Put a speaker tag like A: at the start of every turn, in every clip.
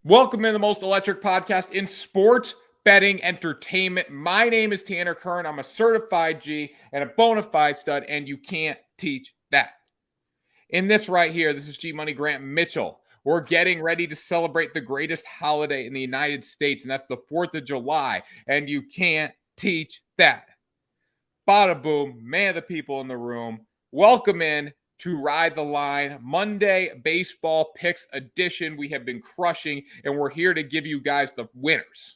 A: Welcome in the most electric podcast in sports betting entertainment. My name is Tanner Kern. I'm a certified G and a bona fide stud, and you can't teach that. In this right here, this is G Money Grant Mitchell. We're getting ready to celebrate the greatest holiday in the United States, and that's the 4th of July, and you can't teach that. Bada boom, man of the people in the room. Welcome in to Ride the Line Monday Baseball Picks Edition. We have been crushing, and we're here to give you guys the winners.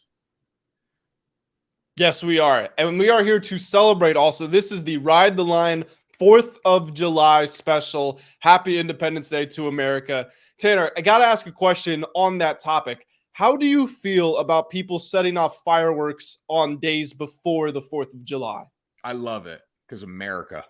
B: Yes, we are. And we are here to celebrate also. This is the Ride the Line 4th of July special. Happy Independence Day to America. Tanner, I got to ask a question on that topic. How do you feel about people setting off fireworks on days before the 4th of July?
A: I love it because America.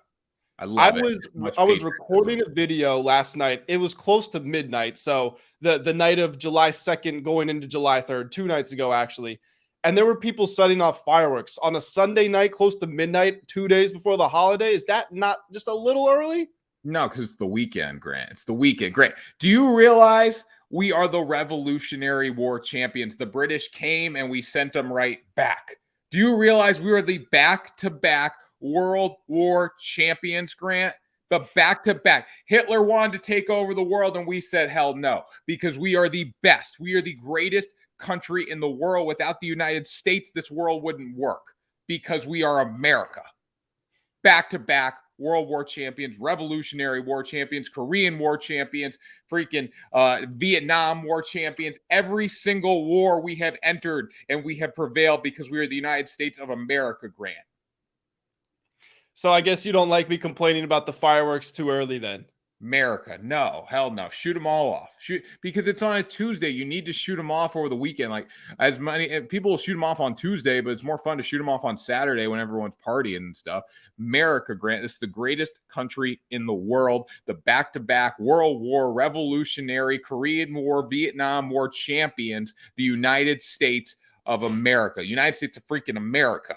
A: I was
B: recording a video last night. It was close to midnight. So the night of July 2nd going into July 3rd, 2 nights ago, actually. And there were people setting off fireworks on a Sunday night close to midnight, 2 days before the holiday. Is that not just a little early?
A: No, because it's the weekend, Grant. It's the weekend. Great. Do you realize we are the Revolutionary War champions? The British came and we sent them right back. Do you realize we are the back-to-back World War champions, Grant? The back-to-back. Hitler wanted to take over the world, and we said, hell no, because we are the best. We are the greatest country in the world. Without the United States, this world wouldn't work because we are America. Back-to-back World War champions, Revolutionary War champions, Korean War champions, freaking Vietnam War champions. Every single war we have entered and we have prevailed because we are the United States of America, Grant.
B: So I guess you don't like me complaining about the fireworks too early then.
A: America, no, hell no. Shoot them all off. Shoot, because it's on a Tuesday. You need to shoot them off over the weekend. Like, as many people will shoot them off on Tuesday, but it's more fun to shoot them off on Saturday when everyone's partying and stuff. America, Grant, this is the greatest country in the world. The back-to-back World War, Revolutionary, Korean War, Vietnam War champions, the United States of America. United States of freaking America.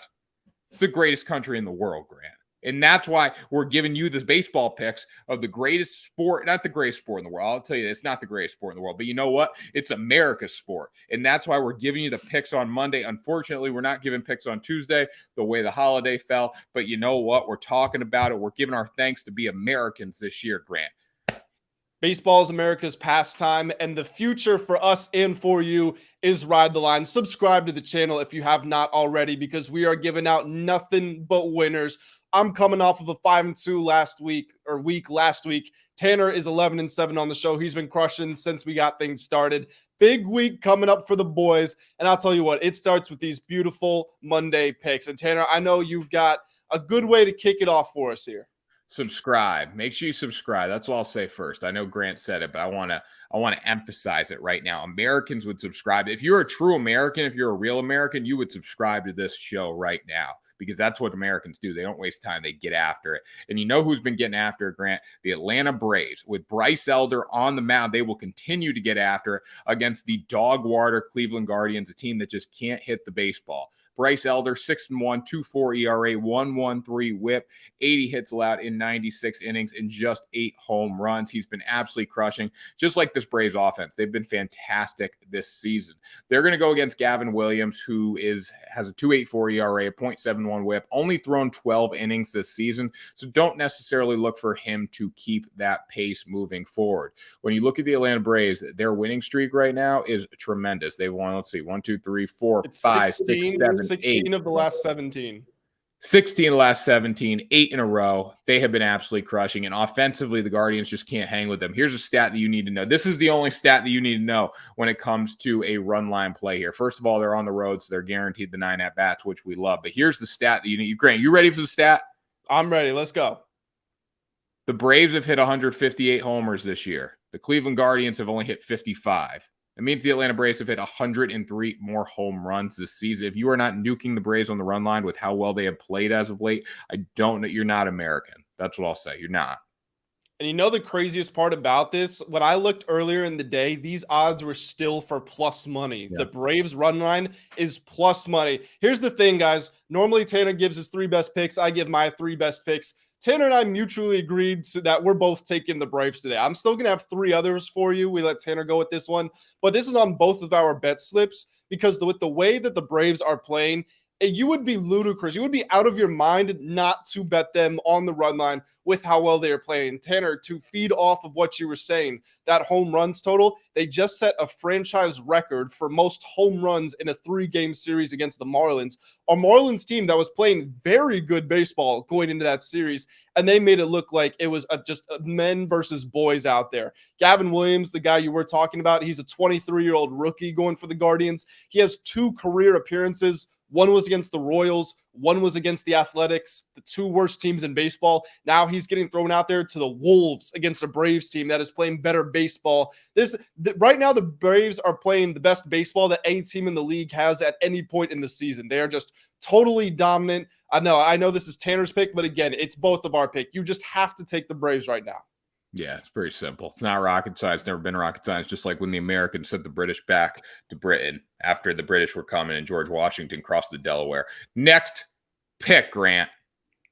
A: It's the greatest country in the world, Grant. And that's why we're giving you this baseball picks of the greatest sport, not the greatest sport in the world. I'll tell you, it's not the greatest sport in the world, but you know what? It's America's sport. And that's why we're giving you the picks on Monday. Unfortunately, we're not giving picks on Tuesday, the way the holiday fell. But you know what? We're talking about it. We're giving our thanks to be Americans this year, Grant.
B: Baseball is America's pastime, and the future for us and for you is Ride the Line. Subscribe to the channel if you have not already, because we are giving out nothing but winners. I'm coming off of a 5-2 last week. Tanner is 11-7 on the show. He's been crushing since we got things started. Big week coming up for the boys, and I'll tell you what, it starts with these beautiful Monday picks. And Tanner, I know you've got a good way to kick it off for us here.
A: Subscribe. Make sure you subscribe. That's what I'll say first. I know Grant said it, but I want to emphasize it right now. Americans would subscribe. If you're a true American, if you're a real American, you would subscribe to this show right now, because that's what Americans do. They don't waste time. They get after it. And you know who's been getting after it, Grant? The Atlanta Braves. With Bryce Elder on the mound, they will continue to get after it against the dog water Cleveland Guardians, a team that just can't hit the baseball. Bryce Elder, 6-1, 2.4 ERA, 1.13 whip, 80 hits allowed in 96 innings and just 8 home runs. He's been absolutely crushing, just like this Braves offense. They've been fantastic this season. They're going to go against Gavin Williams, who has a 2.84 ERA, a 0.71 whip, only thrown 12 innings this season. So don't necessarily look for him to keep that pace moving forward. When you look at the Atlanta Braves, their winning streak right now is tremendous. They've won, let's see, 1, 2, 3, 4, 5, 6, 7,
B: 16 of the last 17.
A: 16 of the last 17, 8 in a row. They have been absolutely crushing. And offensively, the Guardians just can't hang with them. Here's a stat that you need to know. This is the only stat that you need to know when it comes to a run line play here. First of all, they're on the road, so they're guaranteed the 9 at-bats, which we love. But here's the stat that you need. Grant, you ready for the stat?
B: I'm ready. Let's go.
A: The Braves have hit 158 homers this year. The Cleveland Guardians have only hit 55. It means the Atlanta Braves have hit 103 more home runs this season. If you are not nuking the Braves on the run line with how well they have played as of late, I don't know. You're not American. That's what I'll say. You're not.
B: And you know the craziest part about this? When I looked earlier in the day, these odds were still for plus money.
A: Yeah.
B: The Braves run line is plus money. Here's the thing, guys. Normally, Tanner gives his 3 best picks. I give my 3 best picks. Tanner and I mutually agreed that we're both taking the Braves today. I'm still going to have 3 others for you. We let Tanner go with this one. But this is on both of our bet slips because with the way that the Braves are playing, you would be ludicrous. You would be out of your mind not to bet them on the run line with how well they are playing. Tanner, to feed off of what you were saying, that home runs total, they just set a franchise record for most home runs in a 3-game series against the Marlins. A Marlins team that was playing very good baseball going into that series, and they made it look like it was just men versus boys out there. Gavin Williams, the guy you were talking about, he's a 23-year-old rookie going for the Guardians. He has 2 career appearances. One was against the Royals. One was against the Athletics, the 2 worst teams in baseball. Now he's getting thrown out there to the Wolves against a Braves team that is playing better baseball. Right now, the Braves are playing the best baseball that any team in the league has at any point in the season. They are just totally dominant. I know this is Tanner's pick, but again, it's both of our pick. You just have to take the Braves right now.
A: Yeah, it's pretty simple. It's not rocket science. Never been rocket science. Just like when the Americans sent the British back to Britain after the British were coming and George Washington crossed the Delaware. Next pick, Grant.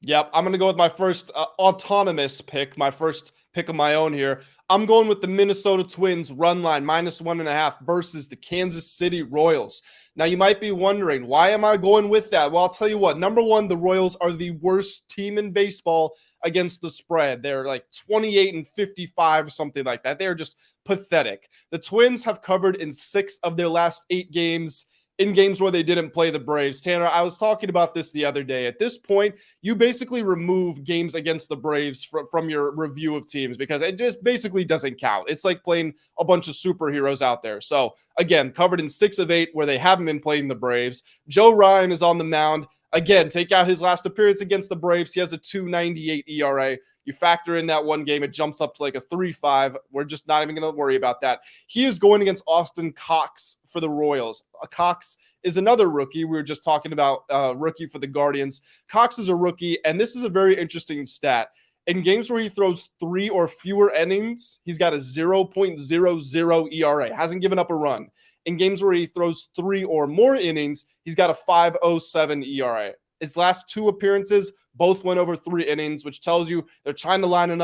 B: Yep, I'm going to go with my first autonomous pick, my first pick of my own here. I'm going with the Minnesota Twins run line -1.5 versus the Kansas City Royals. Now, you might be wondering, why am I going with that? Well, I'll tell you what. Number one, the Royals are the worst team in baseball against the spread. They're like 28-55, something like that. They're just pathetic. The Twins have covered in 6 of their last 8 games, in games where they didn't play the Braves. Tanner, I was talking about this the other day. At this point, you basically remove games against the Braves from your review of teams because it just basically doesn't count. It's like playing a bunch of superheroes out there. So, again, covered in 6 of 8 where they haven't been playing the Braves. Joe Ryan is on the mound. Again, take out his last appearance against the Braves. He has a 2.98 ERA. You factor in that one game, it jumps up to like a 3.5. We're just not even going to worry about that. He is going against Austin Cox for the Royals. Cox is another rookie. We were just talking about rookie for the Guardians. Cox is a rookie, and this is a very interesting stat. In games where he throws 3 or fewer innings, he's got a 0.00 ERA. Hasn't given up a run. In games where he throws 3 or more innings, he's got a 5.07 ERA. His last 2 appearances both went over 3 innings, which tells you they're trying to line him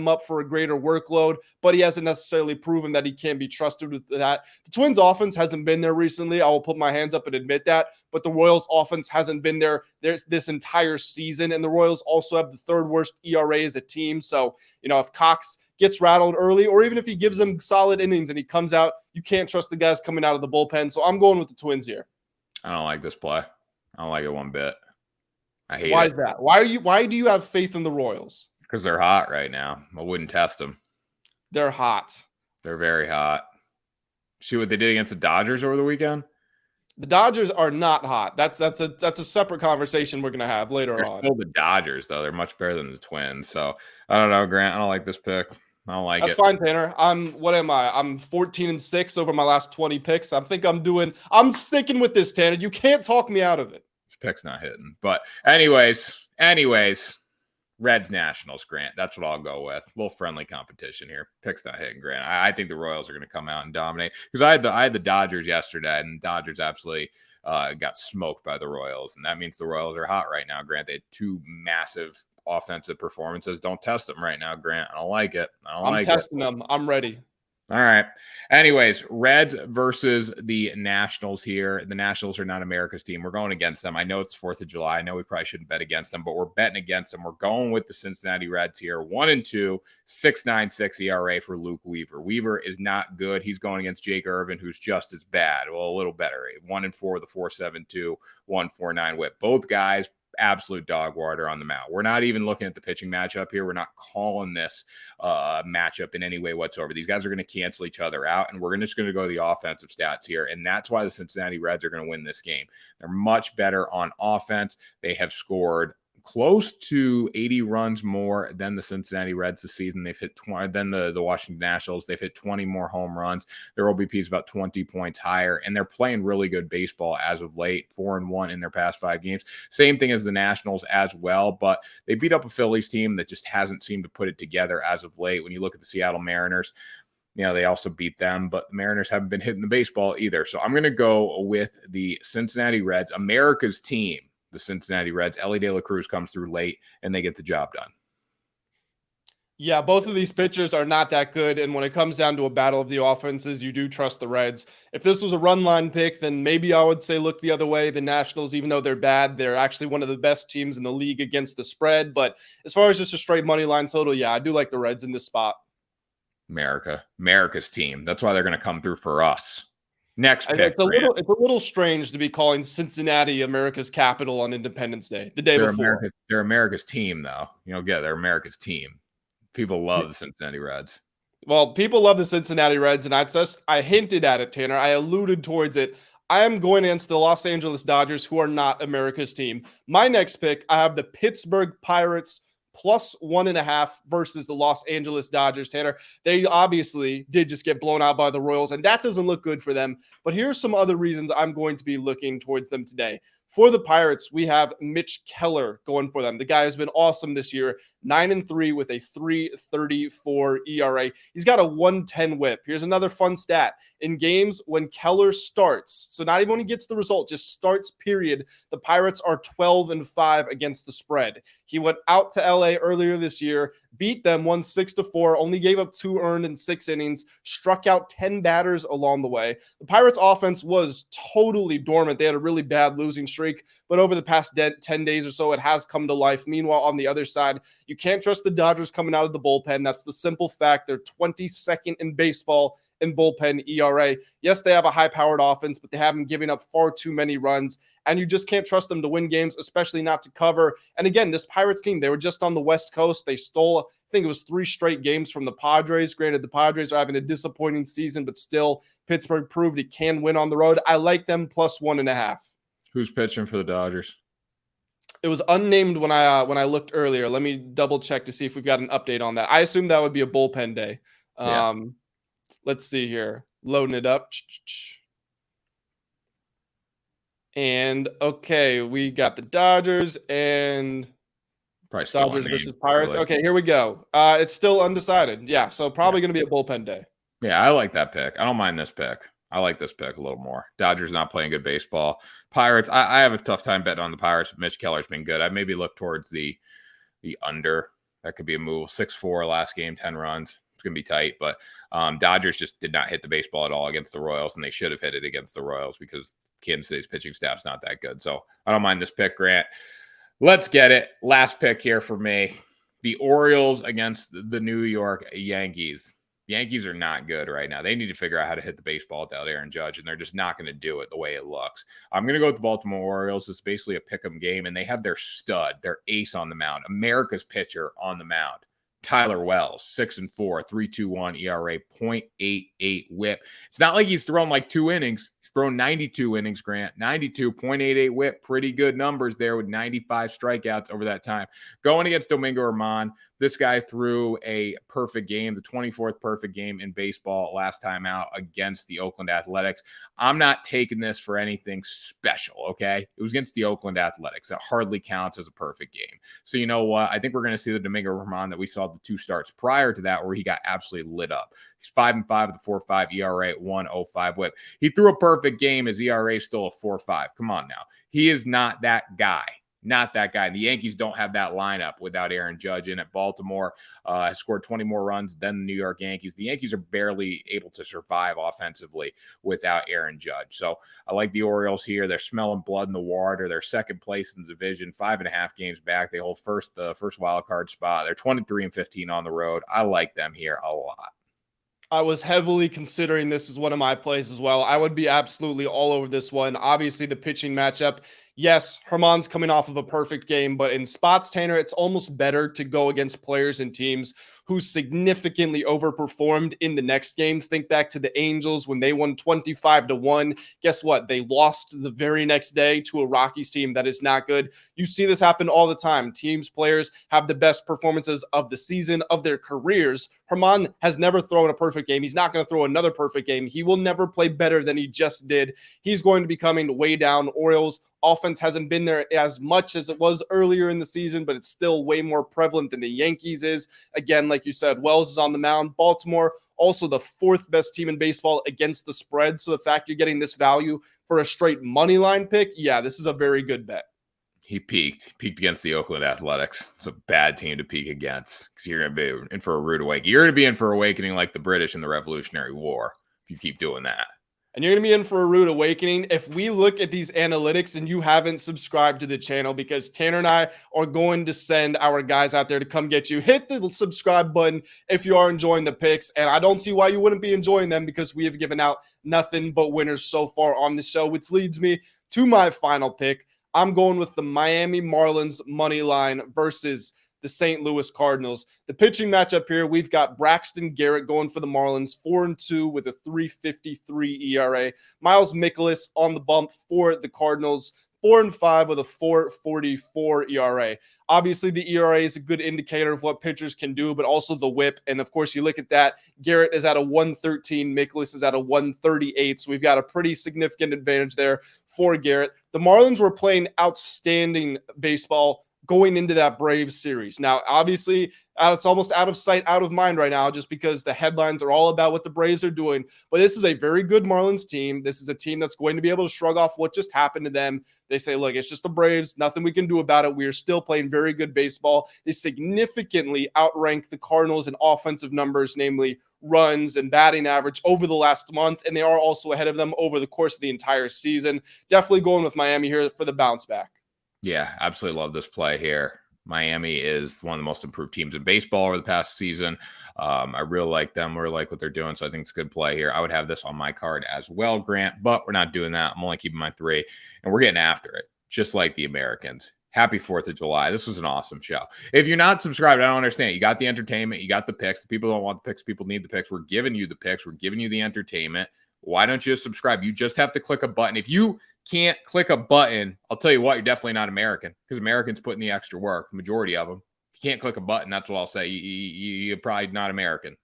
B: up for a greater workload, but he hasn't necessarily proven that he can be trusted with that. The Twins offense hasn't been there recently. I will put my hands up and admit that, but the Royals offense hasn't been there this entire season, and the Royals also have the 3rd worst ERA as a team. So, if Cox gets rattled early, or even if he gives them solid innings and he comes out, you can't trust the guys coming out of the bullpen. So I'm going with the Twins here.
A: I don't like this play. I don't like it one bit. I hate it.
B: Why is that? Why do you have faith in the Royals?
A: Because they're hot right now. I wouldn't test them.
B: They're hot.
A: They're very hot. See what they did against the Dodgers over the weekend?
B: The Dodgers are not hot. That's a separate conversation we're gonna have later on.
A: Still the Dodgers, though. They're much better than the Twins. So I don't know, Grant. I don't like this pick. I don't like it.
B: That's fine, Tanner. What am I? I'm 14-6 over my last 20 picks. I'm sticking with this, Tanner. You can't talk me out of it.
A: This pick's not hitting. But anyways, Reds Nationals, Grant. That's what I'll go with. A little friendly competition here. Pick's not hitting, Grant. I think the Royals are going to come out and dominate because I had the Dodgers yesterday, and the Dodgers absolutely got smoked by the Royals, and that means the Royals are hot right now. Grant, they had 2 massive offensive performances. Don't test them right now, Grant. I don't like it. I'm
B: testing them. I'm ready.
A: All right. Anyways, Reds versus the Nationals here. The Nationals are not America's team. We're going against them. I know it's 4th of July. I know we probably shouldn't bet against them, but we're betting against them. We're going with the Cincinnati Reds here. 1-2, 6.96 ERA for Luke Weaver. Weaver is not good. He's going against Jake Irvin, who's just as bad. Well, a little better. 1-4 with a 4.72, 1.49 whip. Both guys absolute dog water on the mound. We're not even looking at the pitching matchup here. We're not calling this matchup in any way whatsoever. These guys are going to cancel each other out, and we're just going to go to the offensive stats here, and that's why the Cincinnati Reds are going to win this game. They're much better on offense. They have scored close to 80 runs more than the Cincinnati Reds this season. They've hit 20 than the Washington Nationals. They've hit 20 more home runs. Their OBP is about 20 points higher, and they're playing really good baseball as of late, 4-1 in their past 5 games. Same thing as the Nationals as well, but they beat up a Phillies team that just hasn't seemed to put it together as of late. When you look at the Seattle Mariners, they also beat them, but the Mariners haven't been hitting the baseball either. So I'm going to go with the Cincinnati Reds, America's team, the Cincinnati Reds. Ellie De La Cruz comes through late, and they get the job done.
B: Yeah, both of these pitchers are not that good. And when it comes down to a battle of the offenses, you do trust the Reds. If this was a run line pick, then maybe I would say look the other way. The Nationals, even though they're bad, they're actually one of the best teams in the league against the spread. But as far as just a straight money line total, yeah, I do like the Reds in this spot.
A: America's team. That's why they're going to come through for us. Next pick.
B: It's a little strange to be calling Cincinnati America's capital on Independence Day, the day before.
A: They're America's team, though. They're America's team. People love the Cincinnati Reds.
B: Well, people love the Cincinnati Reds, and I hinted at it, Tanner. I alluded towards it. I am going against the Los Angeles Dodgers, who are not America's team. My next pick, I have the Pittsburgh Pirates plus 1.5 versus the Los Angeles Dodgers, Tanner. They obviously did just get blown out by the Royals, and that doesn't look good for them. But here's some other reasons I'm going to be looking towards them today. For the Pirates, we have Mitch Keller going for them. The guy has been awesome this year, 9-3 with a 3.34 ERA. He's got a 110 whip. Here's another fun stat. In games when Keller starts, so not even when he gets the result, just starts, period, the Pirates are 12-5 against the spread. He went out to LA earlier this year, beat them, won 6-4, only gave up 2 earned in 6 innings, struck out 10 batters along the way. The Pirates offense was totally dormant. They had a really bad losing streak, but over the past 10 days or so, it has come to life. Meanwhile, on the other side, you can't trust the Dodgers coming out of the bullpen. That's the simple fact. They're 22nd in baseball in bullpen ERA. Yes, they have a high-powered offense, but they haven't given up far too many runs, and you just can't trust them to win games, especially not to cover. And again, this Pirates team, they were just on the West Coast. They stole, I think it was 3 straight games from the Padres. Granted, the Padres are having a disappointing season, but still, Pittsburgh proved it can win on the road. I like them plus 1.5.
A: Who's pitching for the Dodgers?
B: It was unnamed when I looked earlier. Let me double check to see if we've got an update on that. I assume that would be a bullpen day.
A: Yeah.
B: Let's see here. Loading it up. And okay, we got the Dodgers and Dodgers versus Pirates. Really. Okay, here we go. It's still undecided. Yeah, so probably going to be a bullpen day.
A: Yeah, I like that pick. I don't mind this pick. I like this pick a little more. Dodgers not playing good baseball. Pirates, I have a tough time betting on the Pirates. Mitch Keller's been good. I'd maybe look towards the under. That could be a move. 6-4 last game, 10 runs. It's going to be tight, but Dodgers just did not hit the baseball at all against the Royals, and they should have hit it against the Royals because Kansas City's pitching staff's not that good. So I don't mind this pick, Grant. Let's get it. Last pick here for me. The Orioles against the New York Yankees. The Yankees are not good right now. They need to figure out how to hit the baseball without Aaron Judge, and they're just not going to do it the way it looks. I'm going to go with the Baltimore Orioles. It's basically a pick-em game, and they have their stud, their ace on the mound, America's pitcher on the mound. Tyler Wells, 6-4, 3.21 ERA, 0.88 whip. It's not like he's thrown like 2 innings. He's thrown 92 innings, Grant. 92, 0.88 whip. Pretty good numbers there with 95 strikeouts over that time. Going against Domingo Germán, this guy threw a perfect game, the 24th perfect game in baseball last time out against the Oakland Athletics. I'm not taking this for anything special, okay? It was against the Oakland Athletics. That hardly counts as a perfect game. So you know what? I think we're going to see the Domingo Germán that we saw the 2 starts prior to that where he got absolutely lit up. He's 5-5 with a 4.5 ERA, 1.05 whip. He threw a perfect game. His ERA is still a 4.5. Come on now. He is not that guy. Not that guy. The Yankees don't have that lineup without Aaron Judge in it. Baltimore has scored 20 more runs than the New York Yankees. The Yankees are barely able to survive offensively without Aaron Judge. So I like the Orioles here. They're smelling blood in the water. They're second place in the division, 5.5 games back. They hold the first wild card spot. They're 23-15 on the road. I like them here a lot.
B: I was heavily considering this as one of my plays as well. I would be absolutely all over this one. Obviously, the pitching matchup. Yes, Germán's coming off of a perfect game, but in spots, Tanner, it's almost better to go against players and teams who significantly overperformed in the next game. Think back to the Angels when they won 25-1. Guess what? They lost the very next day to a Rockies team that is not good. You see this happen all the time. Teams, players have the best performances of the season, of their careers. Germán has never thrown a perfect game. He's not going to throw another perfect game. He will never play better than he just did. He's going to be coming way down. Orioles offense hasn't been there as much as it was earlier in the season, but it's still way more prevalent than the Yankees is. Again, like you said, Wells is on the mound. Baltimore, also the fourth best team in baseball against the spread. So the fact you're getting this value for a straight money line pick, yeah, this is a very good bet.
A: He peaked against the Oakland Athletics. It's a bad team to peak against because you're going to be in for a rude awakening. You're going to be in for awakening like the British in the Revolutionary War if you keep doing that.
B: And you're going to be in for a rude awakening if we look at these analytics and you haven't subscribed to the channel, because Tanner and I are going to send our guys out there to come get you. Hit the subscribe button if you are enjoying the picks. And I don't see why you wouldn't be enjoying them, because we have given out nothing but winners so far on the show, which leads me to my final pick. I'm going with the Miami Marlins money line versus the St. Louis Cardinals. The pitching matchup here, we've got Braxton Garrett going for the Marlins, 4-2 with a 3.53 ERA. Miles Mikolas on the bump for the Cardinals, 4-5 with a 4.44 ERA. Obviously, the ERA is a good indicator of what pitchers can do, but also the whip. And of course, you look at that, Garrett is at a 113, Mikolas is at a 138. So we've got a pretty significant advantage there for Garrett. The Marlins were playing outstanding baseball going into that Braves series. Now, obviously, it's almost out of sight, out of mind right now, just because the headlines are all about what the Braves are doing. But this is a very good Marlins team. This is a team that's going to be able to shrug off what just happened to them. They say, look, it's just the Braves. Nothing we can do about it. We are still playing very good baseball. They significantly outrank the Cardinals in offensive numbers, namely runs and batting average over the last month. And they are also ahead of them over the course of the entire season. Definitely going with Miami here for the bounce back.
A: Yeah, absolutely love this play here. Miami is one of the most improved teams in baseball over the past season. I really like them. Really like what they're doing. So I think it's a good play here. I would have this on my card as well, Grant, but we're not doing that. I'm only keeping my 3, and we're getting after it, just like the Americans. Happy 4th of July. This was an awesome show. If you're not subscribed, I don't understand. You got the entertainment. You got the picks. The people don't want the picks. People need the picks. We're giving you the picks. We're giving you the entertainment. Why don't you subscribe? You just have to click a button. If you can't click a button, I'll tell you what, you're definitely not American, because Americans put in the extra work, the majority of them. If you can't click a button, that's what I'll say. You're probably not American.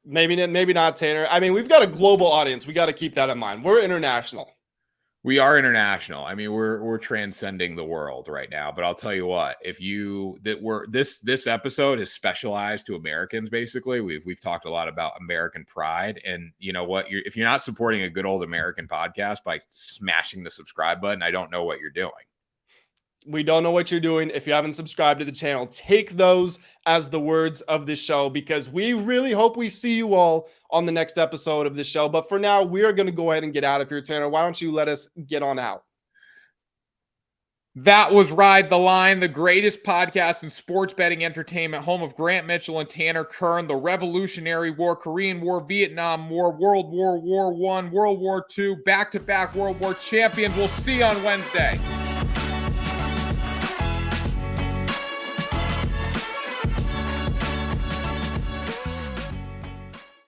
B: Maybe not, Tanner. I mean, we've got a global audience. We got to keep that in mind. We're international.
A: We are international. I mean, we're transcending the world right now. But I'll tell you what, this episode is specialized to Americans. Basically, we've talked a lot about American pride, and you know what? If you're not supporting a good old American podcast by smashing the subscribe button, I don't know what you're doing.
B: We don't know what you're doing if you haven't subscribed to the channel. Take those as the words of this show, because we really hope we see you all on the next episode of this show. But for now, we are going to go ahead and get out of here. Tanner, why don't you let us get on out?
A: That was Ride the Line, the greatest podcast in sports betting entertainment, home of Grant Mitchell and Tanner Kern, the Revolutionary War, Korean War, Vietnam War, World War I, World War II, back-to-back World War champions. We'll see you on Wednesday.